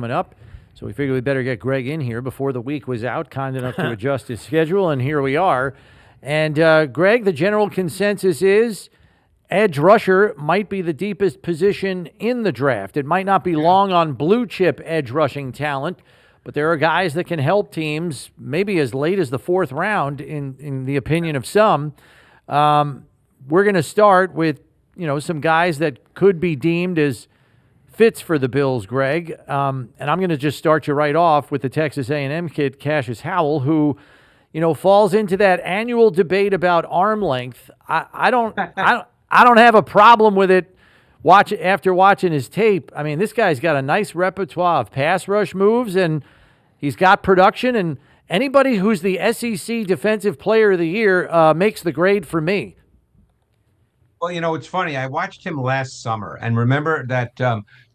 coming up. So we figured we better get Greg in here before the week was out, kind enough to adjust his schedule, and here we are. And Greg, the general consensus is edge rusher might be the deepest position in the draft. It might not be long on blue chip edge rushing talent, but there are guys that can help teams maybe as late as the fourth round, in the opinion of some. We're going to start with some guys that could be deemed as fits for the Bills, Greg. And I'm going to just start you right off with the Texas A&M kid, Cassius Howell, who, falls into that annual debate about arm length. I don't have a problem with it. After watching his tape. I mean, this guy's got a nice repertoire of pass rush moves, and he's got production. And anybody who's the SEC Defensive Player of the Year makes the grade for me. Well, it's funny. I watched him last summer, and remember that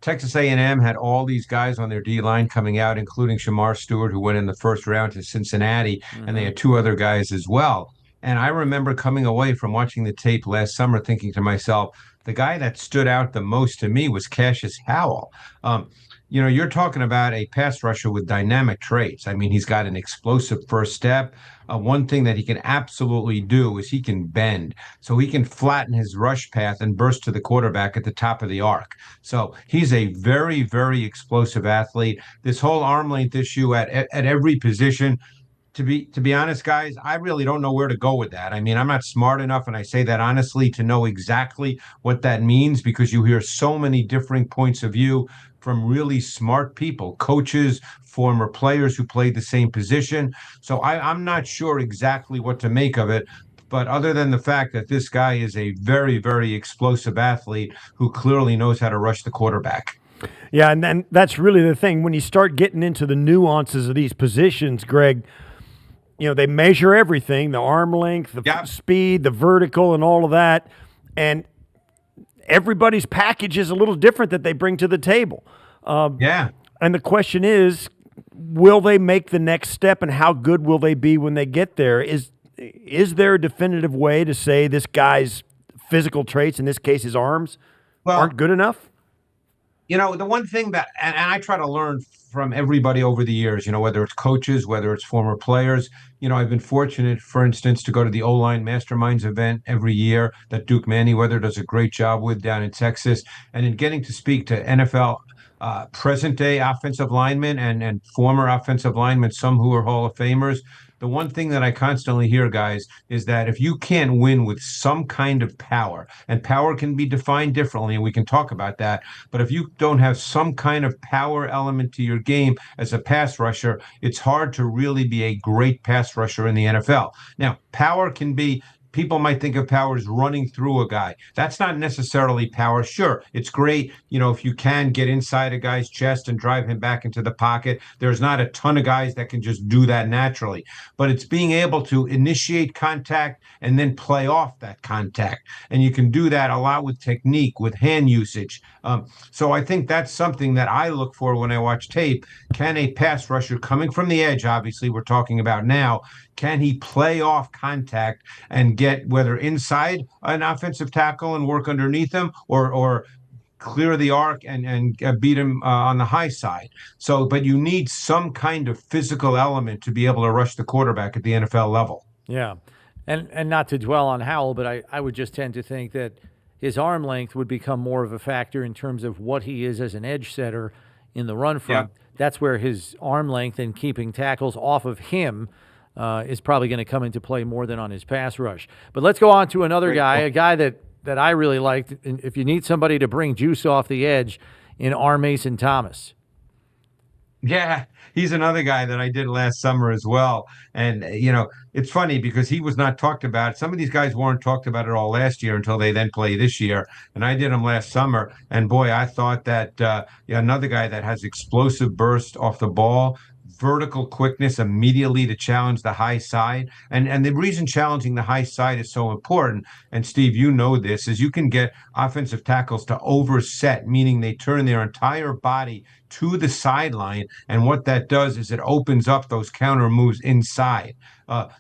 Texas A&M had all these guys on their D-line coming out, including Shamar Stewart, who went in the first round to Cincinnati, and they had two other guys as well. And I remember coming away from watching the tape last summer thinking to myself, the guy that stood out the most to me was Cassius Howell. You're talking about a pass rusher with dynamic traits. I mean, he's got an explosive first step. One thing that he can absolutely do is he can bend. So he can flatten his rush path and burst to the quarterback at the top of the arc. So he's a very, very explosive athlete. This whole arm length issue at every position, to be honest, guys, I really don't know where to go with that. I mean, I'm not smart enough, and I say that honestly, to know exactly what that means, because you hear so many differing points of view from really smart people, coaches, former players who played the same position. So I'm not sure exactly what to make of it. But other than the fact that this guy is a very, very explosive athlete who clearly knows how to rush the quarterback. Yeah, and then that's really the thing. When you start getting into the nuances of these positions, Greg, they measure everything, the arm length, the speed, the vertical, and all of that. And everybody's package is a little different that they bring to the table. And the question is, will they make the next step, and how good will they be when they get there? Is there a definitive way to say this guy's physical traits, in this case his arms, aren't good enough? The one thing that, and I try to learn from everybody over the years, whether it's coaches, whether it's former players, I've been fortunate, for instance, to go to the O-Line Masterminds event every year that Duke Manyweather does a great job with down in Texas. And in getting to speak to NFL present-day offensive linemen and former offensive linemen, some who are Hall of Famers, the one thing that I constantly hear, guys, is that if you can't win with some kind of power, and power can be defined differently, and we can talk about that, but if you don't have some kind of power element to your game as a pass rusher, it's hard to really be a great pass rusher in the NFL. Now, power can be, people might think of power as running through a guy. That's not necessarily power. Sure, it's great, if you can get inside a guy's chest and drive him back into the pocket. There's not a ton of guys that can just do that naturally. But it's being able to initiate contact and then play off that contact. And you can do that a lot with technique, with hand usage. So I think that's something that I look for when I watch tape. Can a pass rusher coming from the edge, obviously we're talking about now, can he play off contact and get whether inside an offensive tackle and work underneath him, or clear the arc and beat him on the high side? So, but you need some kind of physical element to be able to rush the quarterback at the NFL level. Yeah, and not to dwell on Howell, but I would just tend to think that his arm length would become more of a factor in terms of what he is as an edge setter in the run front. Yeah. That's where his arm length and keeping tackles off of him is probably going to come into play more than on his pass rush. But let's go on to another guy, a guy that I really liked. If you need somebody to bring juice off the edge, in R. Mason Thomas. Yeah, he's another guy that I did last summer as well. And, it's funny because he was not talked about. Some of these guys weren't talked about at all last year until they then play this year. And I did him last summer. And boy, I thought that another guy that has explosive burst off the ball, vertical quickness immediately to challenge the high side. And the reason challenging the high side is so important, and Steve, you know this, is you can get offensive tackles to overset, meaning they turn their entire body to the sideline. And what that does is it opens up those counter moves inside.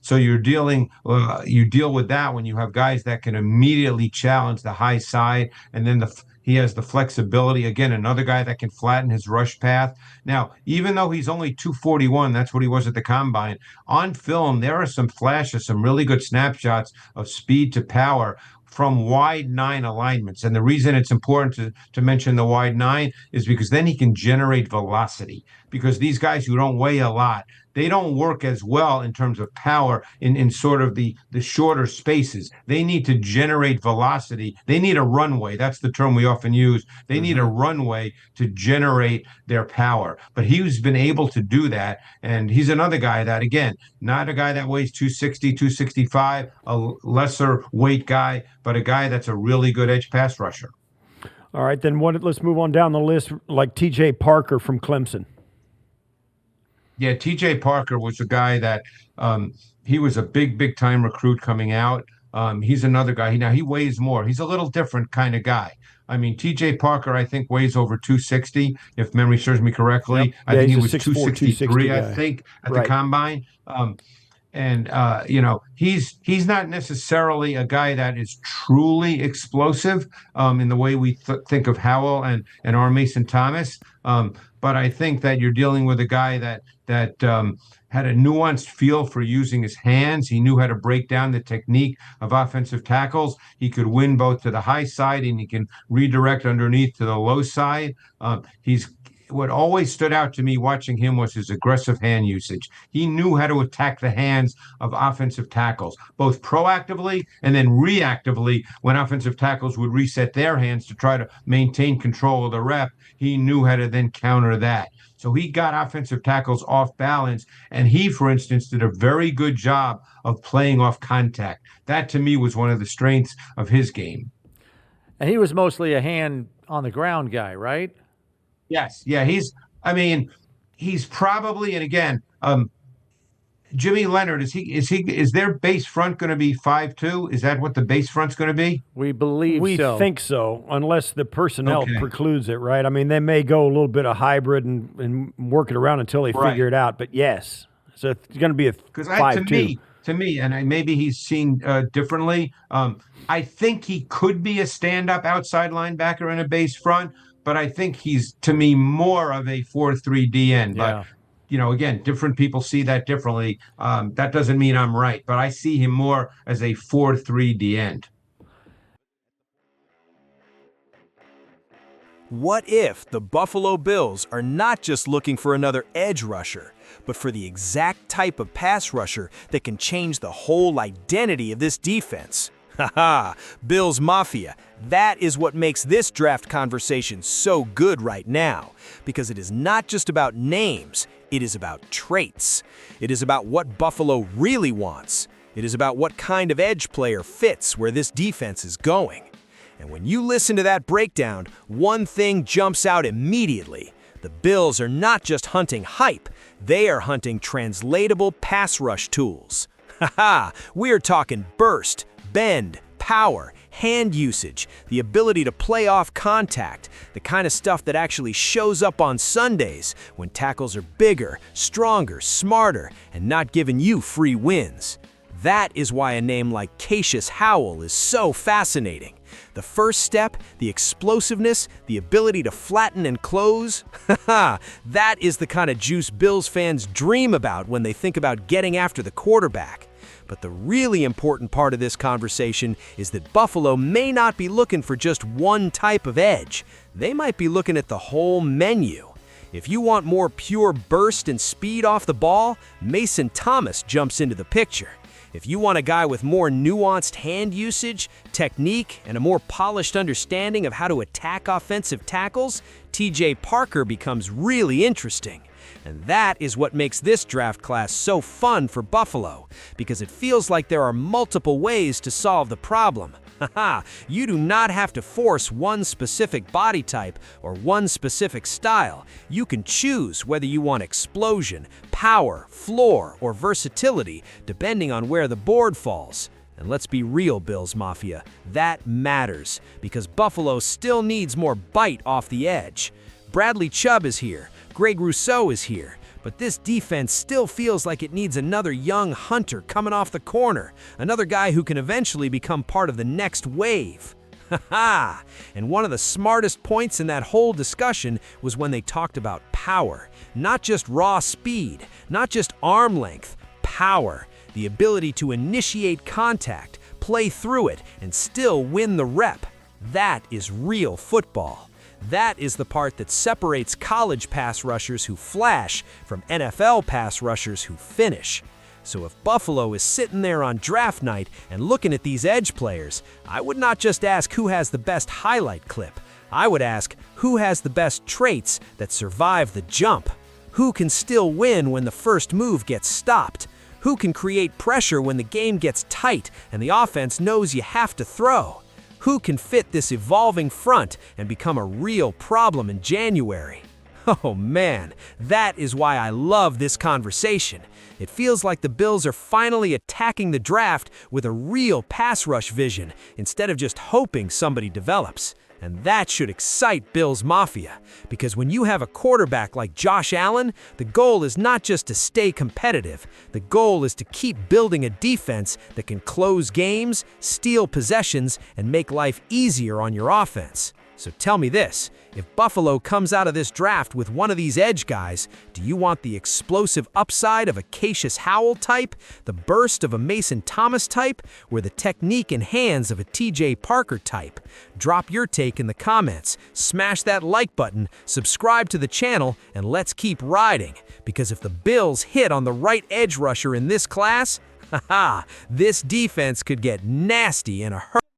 So you deal with that when you have guys that can immediately challenge the high side, and then He has the flexibility. Again, another guy that can flatten his rush path. Now, even though he's only 241, that's what he was at the combine. On film, there are some flashes, some really good snapshots of speed to power from wide nine alignments. And the reason it's important to mention the wide nine is because then he can generate velocity. Because these guys who don't weigh a lot, they don't work as well in terms of power in sort of the shorter spaces. They need to generate velocity. They need a runway. That's the term we often use. They need a runway to generate their power. But he's been able to do that. And he's another guy that, again, not a guy that weighs 260, 265, a lesser weight guy, but a guy that's a really good edge pass rusher. All right, then let's move on down the list, like T.J. Parker from Clemson. Yeah, T.J. Parker was a guy that he was a big time recruit coming out. He's another guy. Now he weighs more. He's a little different kind of guy. I mean, T.J. Parker, I think, weighs over 260, if memory serves me correctly. Yep. I think he he's was 6'4", 263, I guy. think, at Right. the combine. And he's not necessarily a guy that is truly explosive in the way we think of Howell and R. Mason Thomas. But I think that you're dealing with a guy that had a nuanced feel for using his hands. He knew how to break down the technique of offensive tackles. He could win both to the high side and he can redirect underneath to the low side. What always stood out to me watching him was his aggressive hand usage. He knew how to attack the hands of offensive tackles, both proactively and then reactively when offensive tackles would reset their hands to try to maintain control of the rep. He knew how to then counter that. So he got offensive tackles off balance, and he, for instance, did a very good job of playing off contact. That, to me, was one of the strengths of his game. And he was mostly a hand on the ground guy, right? Yes. Yeah, he's probably, and again, Jimmy Leonard, is their base front going to be 5'2"? Is that what the base front's going to be? We believe We so. think so, unless the personnel Okay. precludes it, right? I mean, they may go a little bit of hybrid and work it around until they Right. figure it out. But yes, so it's going to be a Because 5'2". to me, and maybe he's seen differently. I think he could be a stand-up outside linebacker in a base front, but I think he's, to me, more of a 4-3 DN. Yeah. But again, different people see that differently. That doesn't mean I'm right, but I see him more as a 4-3 DN. What if the Buffalo Bills are not just looking for another edge rusher, but for the exact type of pass rusher that can change the whole identity of this defense? Haha, Bills Mafia. That is what makes this draft conversation so good right now, because it is not just about names, it is about traits. It is about what Buffalo really wants. It is about what kind of edge player fits where this defense is going. And when you listen to that breakdown, one thing jumps out immediately. The Bills are not just hunting hype, they are hunting translatable pass rush tools. Haha, we're talking burst, bend, power, hand usage, the ability to play off contact, the kind of stuff that actually shows up on Sundays when tackles are bigger, stronger, smarter, and not giving you free wins. That is why a name like Cassius Howell is so fascinating. The first step, the explosiveness, the ability to flatten and close, that is the kind of juice Bills fans dream about when they think about getting after the quarterback. But the really important part of this conversation is that Buffalo may not be looking for just one type of edge. They might be looking at the whole menu. If you want more pure burst and speed off the ball, Mason Thomas jumps into the picture. If you want a guy with more nuanced hand usage, technique, and a more polished understanding of how to attack offensive tackles, T.J. Parker becomes really interesting. And that is what makes this draft class so fun for Buffalo, because it feels like there are multiple ways to solve the problem. You do not have to force one specific body type or one specific style. You can choose whether you want explosion, power, floor, or versatility, depending on where the board falls. And let's be real, Bills Mafia, that matters, because Buffalo still needs more bite off the edge. Bradley Chubb is here, Greg Rousseau is here, but this defense still feels like it needs another young hunter coming off the corner, another guy who can eventually become part of the next wave. Ha! And one of the smartest points in that whole discussion was when they talked about power. Not just raw speed, not just arm length, power. The ability to initiate contact, play through it, and still win the rep. That is real football. That is the part that separates college pass rushers who flash from NFL pass rushers who finish. So if Buffalo is sitting there on draft night and looking at these edge players, I would not just ask who has the best highlight clip. I would ask who has the best traits that survive the jump. Who can still win when the first move gets stopped? Who can create pressure when the game gets tight and the offense knows you have to throw? Who can fit this evolving front and become a real problem in January? Oh man, that is why I love this conversation. It feels like the Bills are finally attacking the draft with a real pass rush vision instead of just hoping somebody develops. And that should excite Bills Mafia, because when you have a quarterback like Josh Allen, the goal is not just to stay competitive. The goal is to keep building a defense that can close games, steal possessions, and make life easier on your offense. So tell me this, if Buffalo comes out of this draft with one of these edge guys, do you want the explosive upside of a Cassius Howell type, the burst of a Mason Thomas type, or the technique and hands of a TJ Parker type? Drop your take in the comments, smash that like button, subscribe to the channel, and let's keep riding. Because if the Bills hit on the right edge rusher in this class, this defense could get nasty in a hurry.